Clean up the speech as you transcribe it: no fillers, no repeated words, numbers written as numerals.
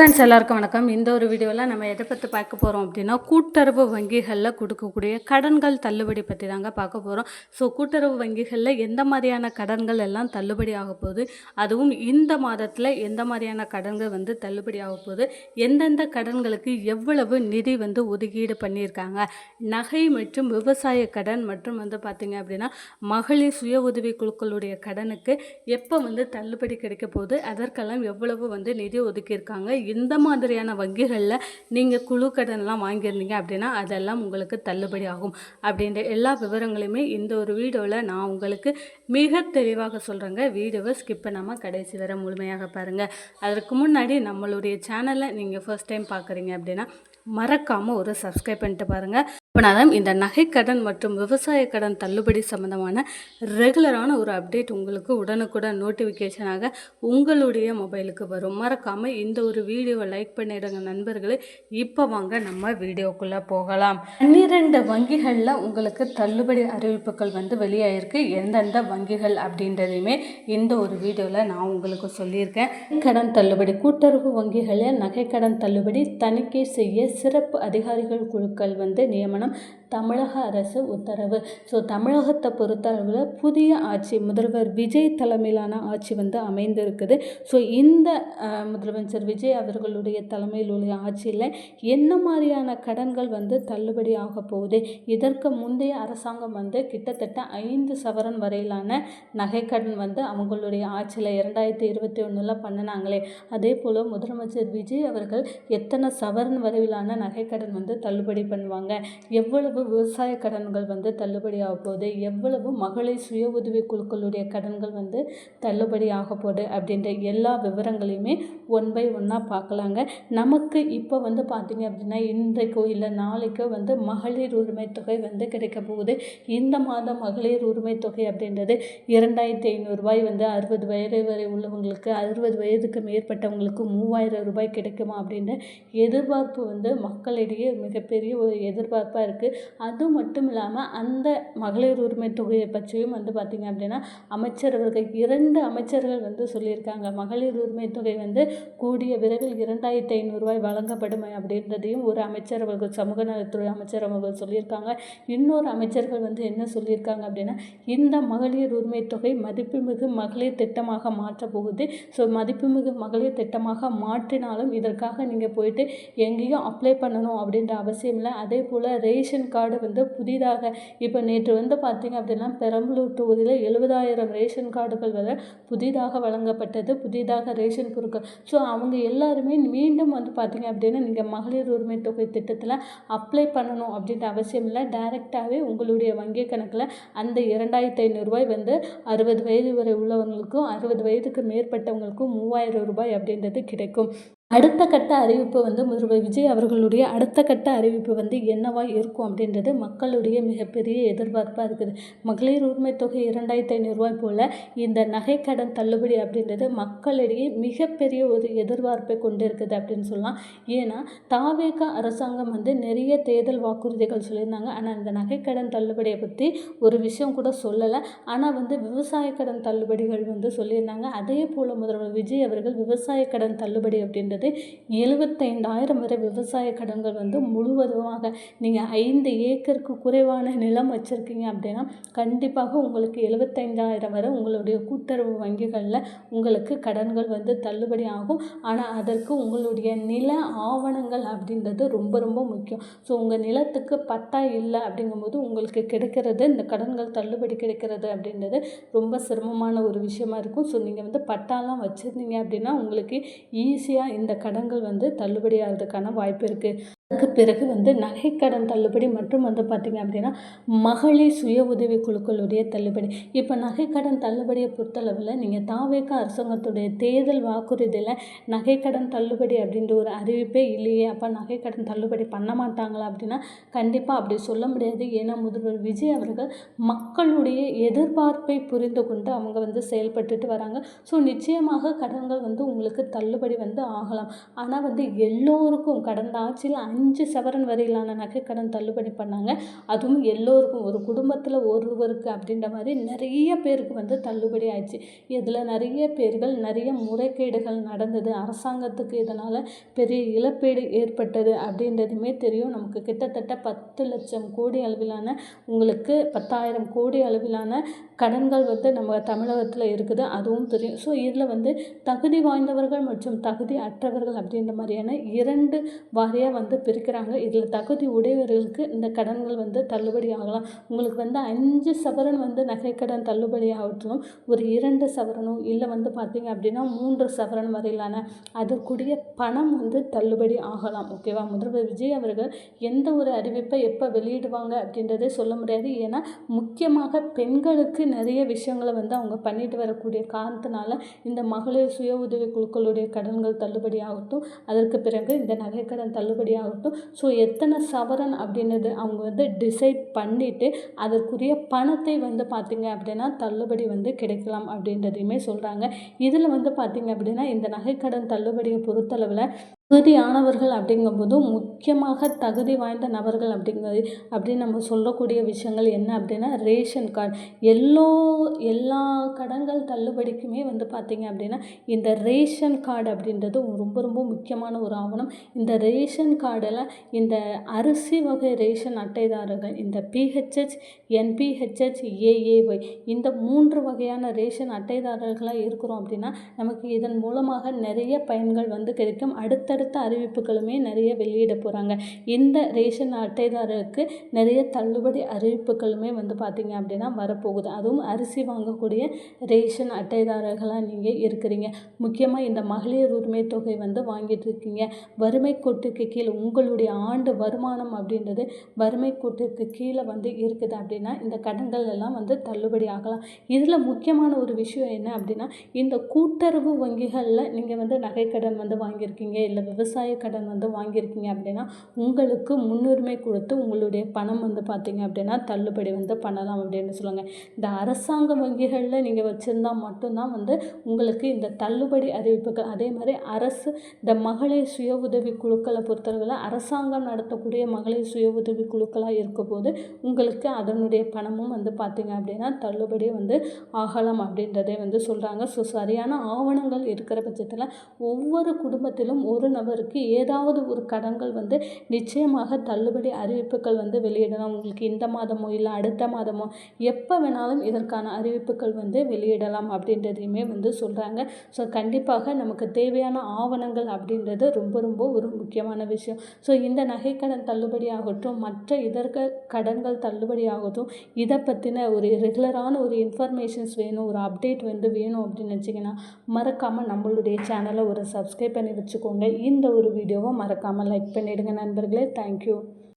Friends எல்லாருக்கும் வணக்கம். இந்த ஒரு வீடியோவில் நம்ம எதை பற்றி பார்க்க போகிறோம் அப்படின்னா, கூட்டுறவு வங்கிகளில் கொடுக்கக்கூடிய கடன்கள் தள்ளுபடி பற்றி தாங்க பார்க்க போகிறோம். ஸோ கூட்டுறவு வங்கிகளில் எந்த மாதிரியான கடன்கள் எல்லாம் தள்ளுபடி ஆக போகுது, அதுவும் இந்த மாதத்தில் எந்த மாதிரியான கடன்கள் தள்ளுபடி ஆக போகுது, எந்தெந்த கடன்களுக்கு எவ்வளவு நிதி ஒதுக்கீடு பண்ணியிருக்காங்க, நகை மற்றும் விவசாய கடன் மற்றும் பார்த்திங்க அப்படின்னா மகளிர் சுய உதவி குழுக்களுடைய கடனுக்கு எப்போ தள்ளுபடி கிடைக்க போகுது, அதற்கெல்லாம் எவ்வளவு நிதி ஒதுக்கியிருக்காங்க, இந்த மாதிரியான வங்கிகளில் நீங்கள் குழு கடன்லாம் வாங்கியிருந்தீங்க அப்படின்னா அதெல்லாம் உங்களுக்கு தள்ளுபடி ஆகும் அப்படின்ற எல்லா விவரங்களையுமே இந்த ஒரு வீடியோவில் நான் உங்களுக்கு மிக தெளிவாக சொல்கிறேங்க. வீடியோவை ஸ்கிப் பண்ணாமல் கடைசி வரை முழுமையாக பாருங்கள். அதற்கு முன்னாடி நம்மளுடைய சேனலை நீங்கள் ஃபர்ஸ்ட் டைம் பார்க்குறீங்க அப்படின்னா மறக்காமல் ஒரு சப்ஸ்கிரைப் பண்ணிட்டு பாருங்கள். இப்போனாதான் இந்த நகைக்கடன் மற்றும் விவசாய கடன் தள்ளுபடி சம்மந்தமான ரெகுலரான ஒரு அப்டேட் உங்களுக்கு உடனுக்குடன் நோட்டிஃபிகேஷனாக உங்களுடைய மொபைலுக்கு வரும். மறக்காமல் இந்த ஒரு வீடியோவை லைக் பண்ணிடுங்க நண்பர்களே. இப்போ வாங்க நம்ம வீடியோக்குள்ளே போகலாம். 12 வங்கிகளில் உங்களுக்கு தள்ளுபடி அறிவிப்புகள் வெளியாயிருக்கு. எந்தெந்த வங்கிகள் அப்படின்றதையுமே இந்த ஒரு வீடியோவில் நான் உங்களுக்கு சொல்லியிருக்கேன். கடன் தள்ளுபடி கூட்டுறவு வங்கிகளில் நகைக்கடன் தள்ளுபடி தணிக்கை செய்ய சிறப்பு அதிகாரிகள் குழுக்கள் நியமனம், தமிழக அரசு உத்தரவு. ஸோ தமிழகத்தை பொறுத்தளவில் புதிய ஆட்சி முதல்வர் விஜய் தலைமையிலான ஆட்சி அமைந்திருக்குது. ஸோ இந்த முதலமைச்சர் விஜய் அவர்களுடைய தலைமையில் உள்ள ஆட்சியில் என்ன மாதிரியான கடன்கள் தள்ளுபடி ஆக போகுது, இதற்கு முந்தைய அரசாங்கம் கிட்டத்தட்ட 5 சவரன் வரையிலான நகைக்கடன் அவங்களுடைய ஆட்சியில் 2021 பண்ணினாங்களே, அதே போல் முதலமைச்சர் விஜய் அவர்கள் எத்தனை சவரன் வரையிலான நகைக்கடன் தள்ளுபடி பண்ணுவாங்க, எவ்வளவு விவசாய கடன்கள் தள்ளுபடி ஆக போகுது, எவ்வளவு மகளிர் சுய உதவி குழுக்களுடைய கடன்கள் தள்ளுபடி ஆக போகுது அப்படின்ற எல்லா விவரங்களையுமே ஒன் பை ஒன்னாக பார்க்கலாங்க. நமக்கு இப்போ பார்த்திங்க அப்படின்னா இன்றைக்கோ இல்லை நாளைக்கோ மகளிர் உரிமை தொகை கிடைக்க போகுது. இந்த மாதம் மகளிர் உரிமை தொகை அப்படின்றது 2500 ரூபாய் 60 வயது வரை உள்ளவங்களுக்கு, 60 வயதுக்கு மேற்பட்டவங்களுக்கு 3000 ரூபாய் கிடைக்குமா அப்படின்ற எதிர்பார்ப்பு மக்களிடையே மிகப்பெரிய ஒரு எதிர்பார்ப்பாக இருக்குது. அது மட்டும் இல்லாமல் அந்த மகளிர் உரிமை தொகையை பற்றியும் பார்த்திங்க அப்படின்னா அமைச்சர்கள் 2 அமைச்சர்கள் சொல்லியிருக்காங்க. மகளிர் உரிமை தொகை கூடிய விரைவில் 2500 ரூபாய் வழங்கப்படும் அப்படின்றதையும் ஒரு அமைச்சர் அவர்கள் சமூக நலத்துறை அமைச்சர் அவர்கள் சொல்லியிருக்காங்க. இன்னொரு அமைச்சர்கள் என்ன சொல்லியிருக்காங்க அப்படின்னா, இந்த மகளிர் உரிமை தொகை மதிப்புமிகு மகளிர் திட்டமாக மாற்ற போகுது. ஸோ மதிப்புமிகு மகளிர் திட்டமாக மாற்றினாலும் இதற்காக நீங்கள் போயிட்டு எங்கேயும் அப்ளை பண்ணணும் அப்படின்ற அவசியம் இல்லை. அதே போல் ரேஷன் கார்டு புதிதாக இப்போ நேற்று பார்த்திங்க அப்படின்னா பெரம்பலூர் தொகுதியில் 70,000 ரேஷன் கார்டுகள் புதிதாக வழங்கப்பட்டது, புதிதாக ரேஷன் பொருட்கள். ஸோ அவங்க எல்லாருமே மீண்டும் பார்த்திங்க அப்படின்னா நீங்கள் மகளிர் உரிமை தொகை திட்டத்தில் அப்ளை பண்ணணும் அப்படின்ற அவசியம் இல்லை. டைரெக்டாகவே உங்களுடைய வங்கி கணக்கில் அந்த 2500 ரூபாய் 60 வயது வரை உள்ளவங்களுக்கும் 60 வயதுக்கு மேற்பட்டவங்களுக்கும் 3000 ரூபாய் அப்படின்றது கிடைக்கும். அடுத்த கட்ட அறிவிப்பு முதல்வர் விஜய் அவர்களுடைய அடுத்த கட்ட அறிவிப்பு என்னவா இருக்கும் அப்படின்றது மக்களுடைய மிகப்பெரிய எதிர்பார்ப்பாக இருக்குது. மகளிர் உரிமை தொகை 2500 ரூபாய் போல் இந்த நகைக்கடன் தள்ளுபடி அப்படின்றது மக்களிடையே மிகப்பெரிய ஒரு எதிர்பார்ப்பை கொண்டு இருக்குது அப்படின்னு சொல்லலாம். ஏன்னா தாவேகா அரசாங்கம் நிறைய தேர்தல் வாக்குறுதிகள் சொல்லியிருந்தாங்க. ஆனால் இந்த நகைக்கடன் தள்ளுபடியை பற்றி ஒரு விஷயம் கூட சொல்லலை. ஆனால் விவசாய கடன் தள்ளுபடிகள் சொல்லியிருந்தாங்க. அதே போல் முதல்வர் விஜய் அவர்கள் விவசாய கடன் தள்ளுபடி அப்படின்றது 75,000 வரை விவசாய கடன்கள் முழுவதுமாக நீங்கள் 5 ஏக்கருக்கு குறைவான நிலம் வச்சுருக்கீங்க அப்படின்னா கண்டிப்பாக உங்களுக்கு 75,000 வரை உங்களுடைய கூட்டுறவு வங்கிகளில் உங்களுக்கு கடன்கள் தள்ளுபடி ஆகும். ஆனால் அதற்கு உங்களுடைய நில ஆவணங்கள் அப்படின்றது ரொம்ப ரொம்ப முக்கியம். ஸோ உங்கள் நிலத்துக்கு பட்டா இல்லை அப்படிங்கும்போது உங்களுக்கு கிடைக்கிறது இந்த கடன்கள் தள்ளுபடி கிடைக்கிறது அப்படின்றது ரொம்ப சிரமமான ஒரு விஷயமா இருக்கும். ஸோ நீங்கள் பட்டாலாம் வச்சுருந்தீங்க அப்படின்னா உங்களுக்கு ஈஸியாக இந்த கடன்கள் தள்ளுபடி ஆகிறதுக்கான வாய்ப்பு இருக்குது. அதுக்கு பிறகு நகைக்கடன் தள்ளுபடி மற்றும் பார்த்திங்க அப்படின்னா மகளிர் சுய உதவி குழுக்களுடைய தள்ளுபடி. இப்போ நகைக்கடன் தள்ளுபடியை பொறுத்தளவில் நீங்கள் தாவேகா அரசாங்கத்துடைய தேர்தல் வாக்குறுதியில் நகைக்கடன் தள்ளுபடி அப்படின்ற ஒரு அறிவிப்பே இல்லையே, அப்போ நகைக்கடன் தள்ளுபடி பண்ண மாட்டாங்களா அப்படின்னா கண்டிப்பாக அப்படி சொல்ல முடியாது. ஏன்னா முதல்வர் விஜய் அவர்கள் மக்களுடைய எதிர்பார்ப்பை புரிந்து கொண்டு அவங்க செயல்பட்டுட்டு வராங்க. ஸோ நிச்சயமாக கடன்கள் உங்களுக்கு தள்ளுபடி ஆகலாம். ஆனால் எல்லோருக்கும் கடந்த ஆட்சியில் 5 சவரன் வரையிலான நகைக்கடன் தள்ளுபடி பண்ணாங்க. அதுவும் எல்லோருக்கும், ஒரு குடும்பத்தில் ஒருவருக்கு அப்படின்ற மாதிரி நிறைய பேருக்கு வந்து தள்ளுபடி ஆயிடுச்சு. இதில் நிறைய பேர்கள் நிறைய முறைகேடுகள் நடந்தது, அரசாங்கத்துக்கு இதனால் பெரிய இழப்பீடு ஏற்பட்டது அப்படின்றதுமே தெரியும். நமக்கு கிட்டத்தட்ட 10 லட்சம் கோடி அளவிலான, உங்களுக்கு 10,000 கோடி அளவிலான கடன்கள் வந்து நம்ம தமிழகத்தில் இருக்குது, அதுவும் தெரியும். ஸோ இதில் வந்து தகுதி வாய்ந்தவர்கள் மற்றும் தகுதி அற்றவர்கள் அப்படின்ற மாதிரியான 2 வாரியாக வந்து பிரிக்கிறாங்க. இதில் தகுதி உடையவர்களுக்கு இந்த கடன்கள் வந்து தள்ளுபடி ஆகலாம். உங்களுக்கு வந்து 5 சவரன் வந்து நகைக்கடன் தள்ளுபடி ஆகட்டும், ஒரு 2 சவரனோ இல்லை வந்து பார்த்திங்க அப்படின்னா 3 சவரன் வரையிலான அதற்குரிய பணம் வந்து தள்ளுபடி ஆகலாம். ஓகேவா? முதல்வர் விஜய் அவர்கள் எந்த ஒரு அறிவிப்பை எப்போ வெளியிடுவாங்க அப்படின்றதே சொல்ல முடியாது. ஏன்னா முக்கியமாக பெண்களுக்கு நிறைய விஷயங்களை வந்து அவங்க பண்ணிட்டு வரக்கூடிய காரணத்தினால இந்த மகளிர் சுய உதவி குழுக்களுடைய கடன்கள் தள்ளுபடி ஆகட்டும், அதற்கு பிறகு இந்த நகைக்கடன் தள்ளுபடி ஆகட்டும். ஸோ எத்தனை சவரன் அப்படின்றது அவங்க வந்து டிசைட் பண்ணிவிட்டு அதற்குரிய பணத்தை வந்து பார்த்திங்க அப்படின்னா தள்ளுபடி வந்து கிடைக்கலாம் அப்படின்றதையுமே சொல்கிறாங்க. இதில் வந்து பார்த்திங்க அப்படின்னா இந்த நகைக்கடன் தள்ளுபடியை பொறுத்தளவில் தகுதியானவர்கள் அப்படிங்கும்போது முக்கியமாக தகுதி வாய்ந்த நபர்கள் அப்படின்னு நம்ம சொல்லக்கூடிய விஷயங்கள் என்ன அப்படின்னா ரேஷன் கார்டு. எல்லா கடன்கள் தள்ளுபடிக்குமே வந்து பார்த்திங்க அப்படின்னா இந்த ரேஷன் கார்டு அப்படின்றது ரொம்ப ரொம்ப முக்கியமான ஒரு ஆவணம். இந்த ரேஷன் கார்டில் இந்த அரிசி வகை ரேஷன் அட்டைதாரர்கள், இந்த PHH, NPHH, AAY இந்த 3 வகையான ரேஷன் அட்டைதாரர்களாக இருக்கிறோம் அப்படின்னா நமக்கு இதன் மூலமாக நிறைய பயன்கள் வந்து கிடைக்கும். அடுத்த அறிவிப்புகளுமே நிறைய வெளியிட போகிறாங்க. இந்த ரேஷன் அட்டைதாரருக்கு நிறைய தள்ளுபடி அறிவிப்புகளுமே வந்து பார்த்திங்க அப்படின்னா வரப்போகுது. அதுவும் அரிசி வாங்கக்கூடிய ரேஷன் அட்டைதாரர்களாக நீங்கள் இருக்கிறீங்க. முக்கியமாக இந்த மகளிர் உரிமை தொகை வந்து வாங்கிட்டு இருக்கீங்க, வறுமை கோட்டுக்கு கீழே உங்களுடைய ஆண்டு வருமானம் அப்படின்றது வறுமை கோட்டுக்கு கீழே வந்து இருக்குது அப்படின்னா இந்த கடன்கள் எல்லாம் வந்து தள்ளுபடி ஆகலாம். இதில் முக்கியமான ஒரு விஷயம் என்ன அப்படின்னா இந்த கூட்டுறவு வங்கிகளில் நீங்கள் வந்து நகைக்கடன் வந்து வாங்கியிருக்கீங்க, இல்லை விவசாய கடன் வந்து வாங்கியிருக்கீங்க அப்படின்னா உங்களுக்கு முன்னுரிமை கொடுத்து உங்களுடைய பணம் வந்து பார்த்திங்க அப்படின்னா தள்ளுபடி வந்து பண்ணலாம் அப்படின்னு சொல்லுவாங்க. இந்த அரசாங்க வங்கிகளில் நீங்கள் வச்சுருந்தா மட்டும்தான் வந்து உங்களுக்கு இந்த தள்ளுபடி அறிவிப்புகள். அதே மாதிரி அரசு இந்த மகளிர் சுய உதவி குழுக்களை பொறுத்தளவில் அரசாங்கம் நடத்தக்கூடிய மகளிர் சுய உதவி குழுக்களாக இருக்க போது உங்களுக்கு அதனுடைய பணமும் வந்து பார்த்திங்க அப்படின்னா தள்ளுபடி வந்து ஆகலாம் அப்படின்றதே வந்து சொல்கிறாங்க. ஸோ சரியான ஆவணங்கள் இருக்கிற பட்சத்தில் ஒவ்வொரு குடும்பத்திலும் ஒரு நபருக்கு ஏதாவது ஒரு கடன்கள் வந்து நிச்சயமாக தள்ளுபடி அறிவிப்புகள் வந்து வெளியிடலாம். உங்களுக்கு இந்த மாதமோ இல்லை அடுத்த மாதமோ எப்போ வேணாலும் இதற்கான அறிவிப்புகள் வந்து வெளியிடலாம் அப்படின்றதையுமே வந்து சொல்கிறாங்க. ஸோ கண்டிப்பாக நமக்கு தேவையான ஆவணங்கள் அப்படின்றது ரொம்ப ரொம்ப ஒரு முக்கியமான விஷயம். ஸோ இந்த நகைக்கடன் தள்ளுபடி ஆகட்டும், மற்ற இதற்கு கடன்கள் தள்ளுபடி ஆகட்டும், இதை பற்றின ஒரு ரெகுலரான ஒரு இன்ஃபர்மேஷன்ஸ் வேணும், ஒரு அப்டேட் வந்து வேணும் அப்படின்னு நினச்சிங்கன்னா மறக்காமல் நம்மளுடைய சேனலை ஒரு சப்ஸ்கிரைப் பண்ணி வச்சுக்கோங்க. இந்த ஒரு வீடியோவை மறக்காமல் லைக் பண்ணிவிடுங்க நண்பர்களே. தேங்க்யூ.